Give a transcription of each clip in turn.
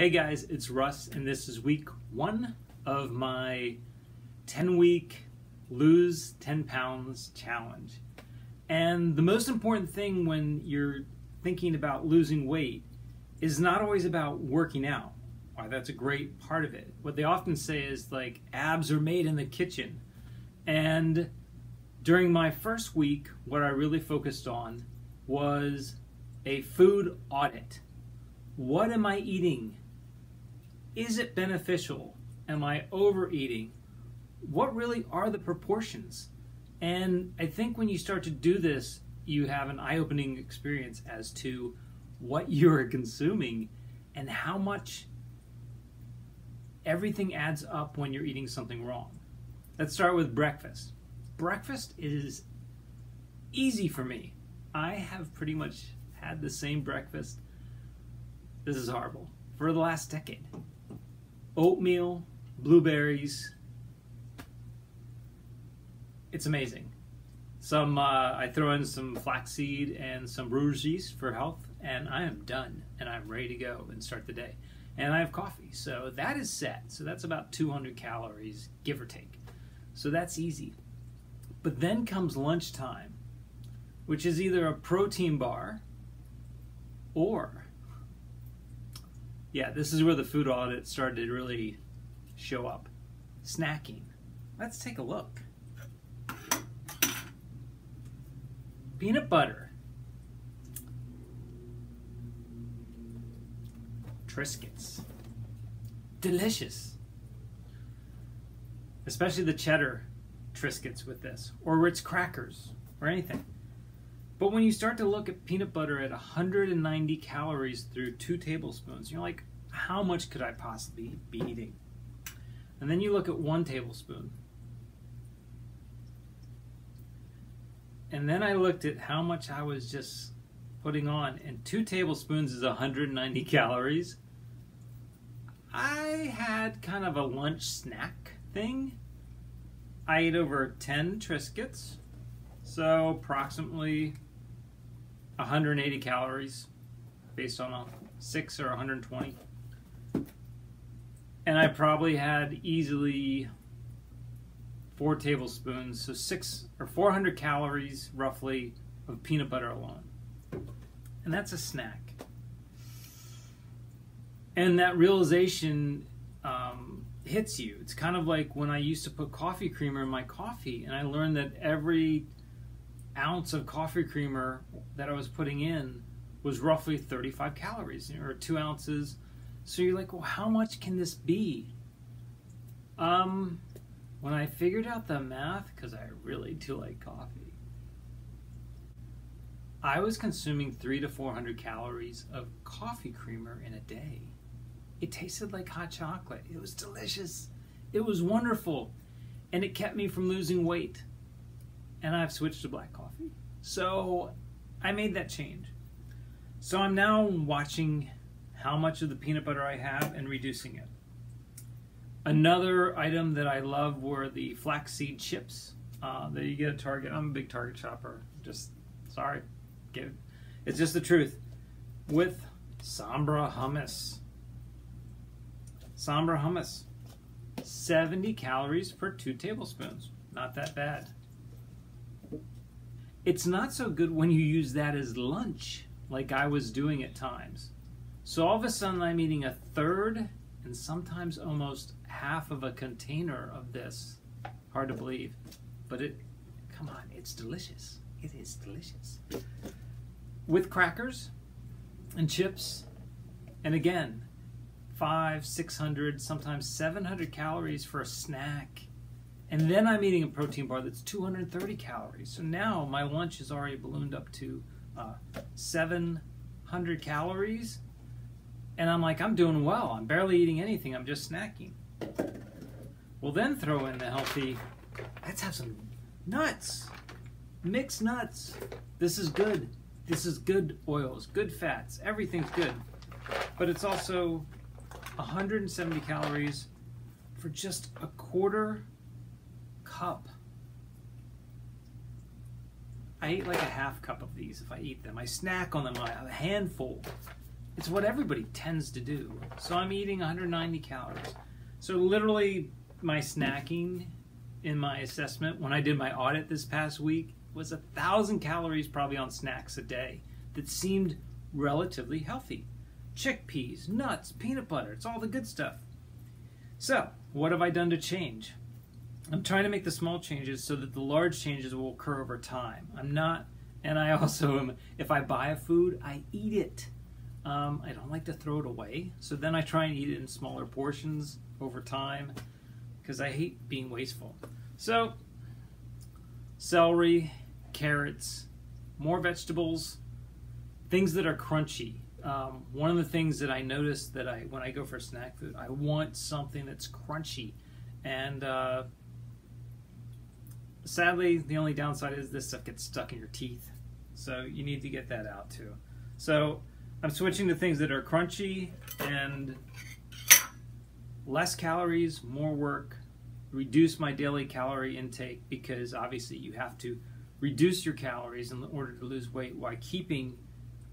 Hey guys, it's Russ, and this is week 1 of my 10-week lose 10 pounds challenge. And the most important thing when you're thinking about losing weight is not always about working out. Why, that's a great part of it. What they often say is like abs are made in the kitchen. And during my first week, what I really focused on was a food audit. What am I eating? Is it beneficial? Am I overeating? What really are the proportions? And I think when you start to do this, you have an eye-opening experience as to what you're consuming and how much everything adds up when you're eating something wrong. Let's start with breakfast. Breakfast is easy for me. I have pretty much had the same breakfast, this is horrible, for the last decade. Oatmeal, blueberries, it's amazing. I throw in some flaxseed and some brewer's yeast for health, and I am done, and I'm ready to go and start the day. And I have coffee, so that is set. So that's about 200 calories, give or take. So that's easy. But then comes lunchtime, which is either a protein bar or, yeah, this is where the food audit started to really show up. Snacking. Let's take a look. Peanut butter. Triscuits. Delicious. Especially the cheddar Triscuits with this. Or Ritz crackers. Or anything. But when you start to look at peanut butter at 190 calories through 2 tablespoons, you're like, how much could I possibly be eating? And then you look at 1 tablespoon. And then I looked at how much I was just putting on, and 2 tablespoons is 190 calories. I had kind of a lunch snack thing. I ate over 10 Triscuits, so approximately 180 calories based on a 6 or 120. And I probably had easily 4 tablespoons, so 6 or 400 calories roughly of peanut butter alone. And that's a snack. And that realization hits you. It's kind of like when I used to put coffee creamer in my coffee, and I learned that every ounce of coffee creamer that I was putting in was roughly 35 calories, or 2 ounces. So you're like, well, how much can this be? When I figured out the math, because I really do like coffee, I was consuming 300 to 400 calories of coffee creamer in a day. It tasted like hot chocolate. It was delicious. It was wonderful. And it kept me from losing weight. And I've switched to black coffee. So I made that change. So I'm now watching how much of the peanut butter I have and reducing it. Another item that I love were the flaxseed chips that you get at Target. I'm a big Target shopper. Just, sorry. It's just the truth. With Sambra hummus. Sambra hummus. 70 calories per 2 tablespoons. Not that bad. It's not so good when you use that as lunch, like I was doing at times. So all of a sudden I'm eating a third and sometimes almost half of a container of this. Hard to believe. But come on, it's delicious. It is delicious. With crackers and chips, and again, 500, 600, sometimes 700 calories for a snack. And then I'm eating a protein bar that's 230 calories. So now my lunch has already ballooned up to 700 calories. And I'm like, I'm doing well. I'm barely eating anything. I'm just snacking. We'll then throw in the healthy, let's have some nuts. Mixed nuts. This is good. This is good oils, good fats. Everything's good. But it's also 170 calories for just a quarter cup. I eat like a half cup of these if I eat them. I snack on them, I have a handful. It's what everybody tends to do. So I'm eating 190 calories. So literally my snacking in my assessment when I did my audit this past week was 1,000 calories probably on snacks a day that seemed relatively healthy. Chickpeas, nuts, peanut butter, it's all the good stuff. So what have I done to change? I'm trying to make the small changes so that the large changes will occur over time. I'm not, and I also am, if I buy a food, I eat it. I don't like to throw it away, so then I try and eat it in smaller portions over time because I hate being wasteful. So, celery, carrots, more vegetables, things that are crunchy. One of the things that I notice that when I go for snack food, I want something that's crunchy. And sadly, the only downside is this stuff gets stuck in your teeth. So you need to get that out too. So I'm switching to things that are crunchy and less calories, more work, reduce my daily calorie intake because obviously you have to reduce your calories in order to lose weight while keeping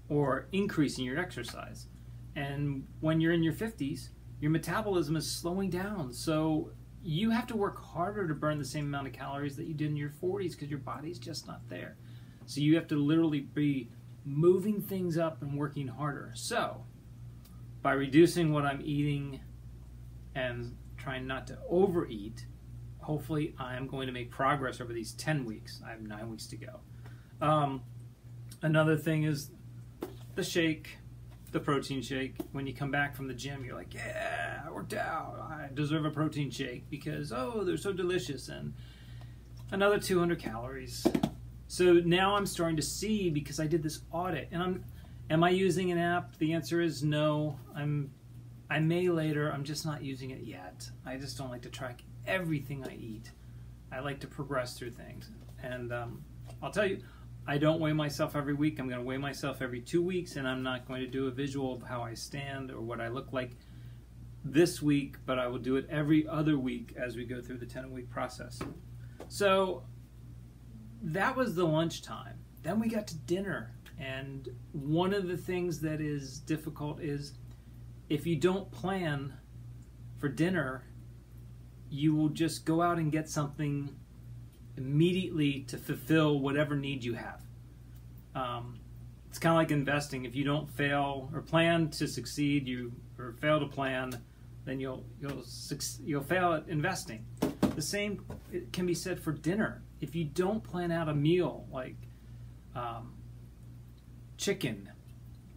or increasing your exercise. And when you're in your 50s, your metabolism is slowing down. So you have to work harder to burn the same amount of calories that you did in your 40s because your body's just not there. So you have to literally be moving things up and working harder. So by reducing what I'm eating and trying not to overeat, hopefully I'm going to make progress over these 10 weeks. I have 9 weeks to go. Another thing is the shake, the protein shake. When you come back from the gym, you're like, yeah, I worked out. I deserve a protein shake because, oh, they're so delicious. And another 200 calories. So now I'm starting to see, because I did this audit, and am I using an app? The answer is no. I may later. I'm just not using it yet. I just don't like to track everything I eat. I like to progress through things. And I'll tell you, I don't weigh myself every week. I'm going to weigh myself every 2 weeks, and I'm not going to do a visual of how I stand or what I look like this week, but I will do it every other week as we go through the 10-week process. So that was the lunchtime. Then we got to dinner, and one of the things that is difficult is if you don't plan for dinner, you will just go out and get something immediately to fulfill whatever need you have. It's kind of like investing. If you don't fail or plan to succeed, or fail to plan, then you'll fail at investing. The same can be said for dinner. If you don't plan out a meal like chicken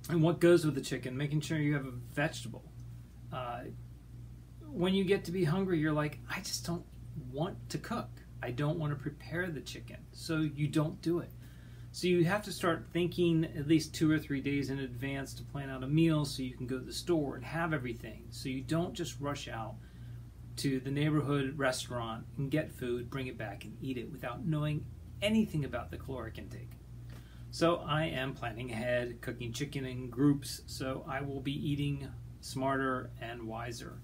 and what goes with the chicken, making sure you have a vegetable. When you get to be hungry, you're like, I just don't want to cook. I don't want to prepare the chicken. So you don't do it. So you have to start thinking at least 2 or 3 days in advance to plan out a meal so you can go to the store and have everything. So you don't just rush out to the neighborhood restaurant and get food, bring it back and eat it without knowing anything about the caloric intake. So I am planning ahead, cooking chicken in groups, so I will be eating smarter and wiser.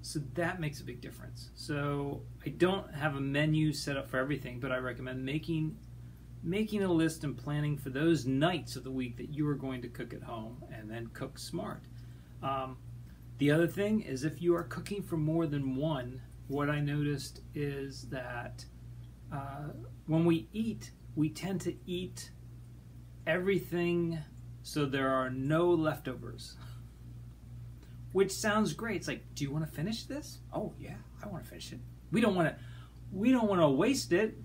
So that makes a big difference. So I don't have a menu set up for everything, but I recommend making a list and planning for those nights of the week that you are going to cook at home, and then cook smart. The other thing is, if you are cooking for more than one, what I noticed is that when we eat, we tend to eat everything so there are no leftovers. Which sounds great. It's like, do you want to finish this? Oh yeah, I want to finish it. We don't want to waste it.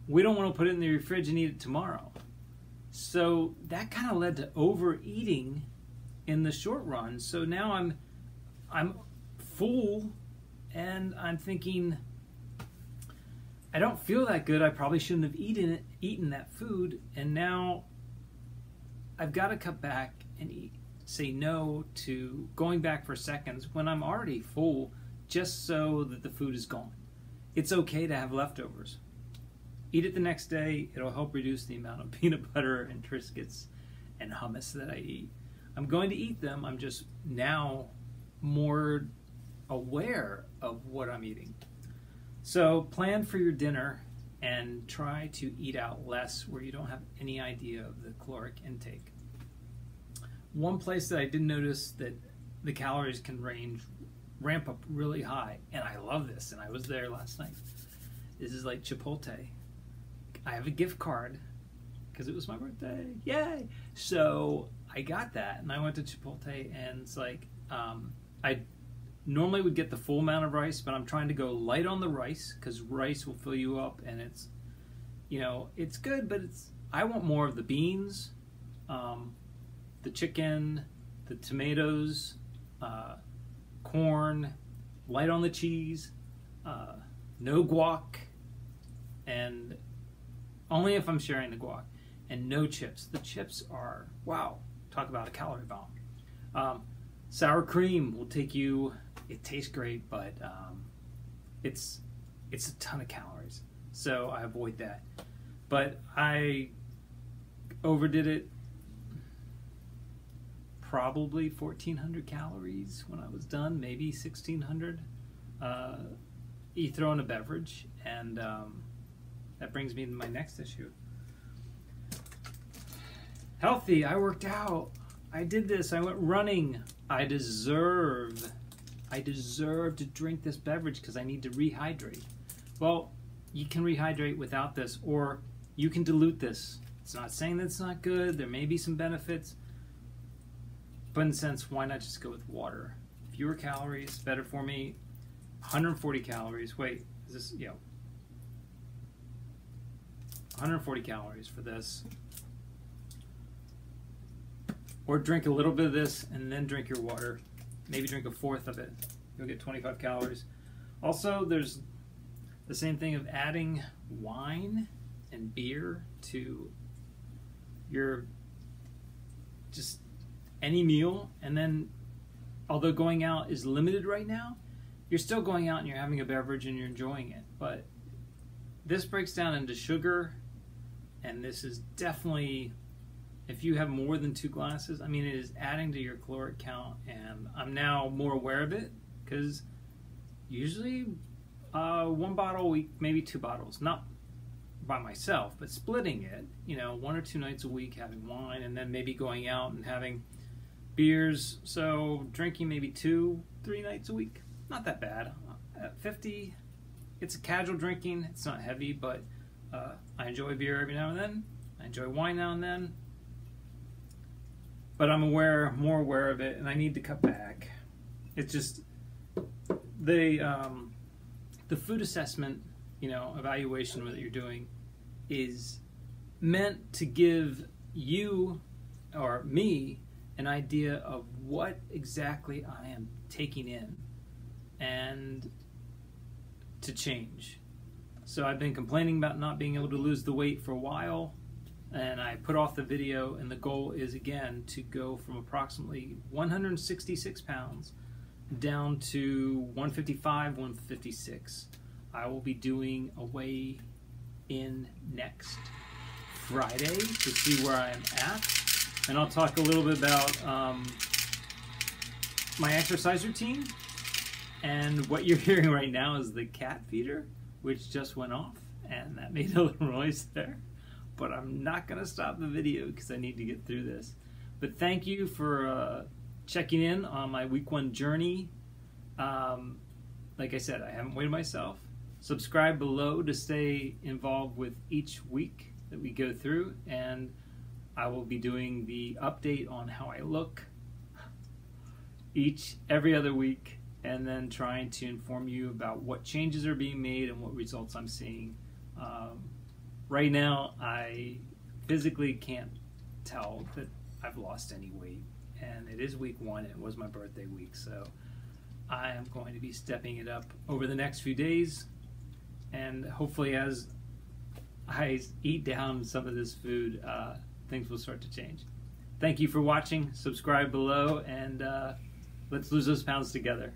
We don't want to put it in the fridge and eat it tomorrow. So that kind of led to overeating in the short run. So now I'm full, and I'm thinking, I don't feel that good. I probably shouldn't have eaten that food, and now I've got to cut back and say no to going back for seconds when I'm already full, just so that the food is gone. It's okay to have leftovers. Eat it the next day. It'll help reduce the amount of peanut butter and Triscuits and hummus that I eat. I'm going to eat them. I'm just now more aware of what I'm eating. So plan for your dinner and try to eat out less where you don't have any idea of the caloric intake. one place that I did notice that the calories can ramp up really high, and I love this, and I was there last night. This is like Chipotle. I have a gift card because it was my birthday. Yay! So I got that, and I went to Chipotle, and it's like, I normally would get the full amount of rice, but I'm trying to go light on the rice because rice will fill you up, and it's, you know, it's good, but I want more of the beans, the chicken, the tomatoes, corn, light on the cheese, no guac, and only if I'm sharing the guac, and no chips. The chips are, wow, talk about a calorie bomb. Sour cream will take you, it tastes great, but it's a ton of calories, so I avoid that. But I overdid it, probably 1,400 calories when I was done, maybe 1,600. You throw in a beverage, and that brings me to my next issue. Healthy, I worked out, I did this, I went running. I deserve to drink this beverage because I need to rehydrate. Well, you can rehydrate without this, or you can dilute this. It's not saying that it's not good, there may be some benefits, but in a sense, why not just go with water? Fewer calories, better for me. 140 calories, wait, is this, yeah. 140 calories for this. Or drink a little bit of this and then drink your water. Maybe drink a fourth of it. You'll get 25 calories. Also, there's the same thing of adding wine and beer to your just any meal. And then, although going out is limited right now, you're still going out and you're having a beverage and you're enjoying it. But this breaks down into sugar, and this is definitely, if you have more than 2 glasses, I mean, it is adding to your caloric count, and I'm now more aware of it because usually 1 bottle a week, maybe 2 bottles, not by myself, but splitting it, you know, 1 or 2 nights a week having wine, and then maybe going out and having beers, so drinking maybe 2-3 nights a week, not that bad. At 50, it's a casual drinking, it's not heavy, but I enjoy beer every now and then, I enjoy wine now and then. But I'm more aware of it, and I need to cut back. It's just the food assessment, you know, evaluation that you're doing is meant to give you or me an idea of what exactly I am taking in and to change. So I've been complaining about not being able to lose the weight for a while, and I put off the video, and the goal is again to go from approximately 166 pounds down to 155, 156. I will be doing a weigh-in next Friday to see where I am at, and I'll talk a little bit about my exercise routine. And what you're hearing right now is the cat feeder, which just went off, and that made a little noise there. But I'm not going to stop the video because I need to get through this. But thank you for checking in on my week 1 journey. Like I said, I haven't weighed myself. Subscribe below to stay involved with each week that we go through, and I will be doing the update on how I look every other week, and then trying to inform you about what changes are being made and what results I'm seeing. Right now, I physically can't tell that I've lost any weight, and it is week 1. It was my birthday week, so I am going to be stepping it up over the next few days, and hopefully as I eat down some of this food, things will start to change. Thank you for watching. Subscribe below, and let's lose those pounds together.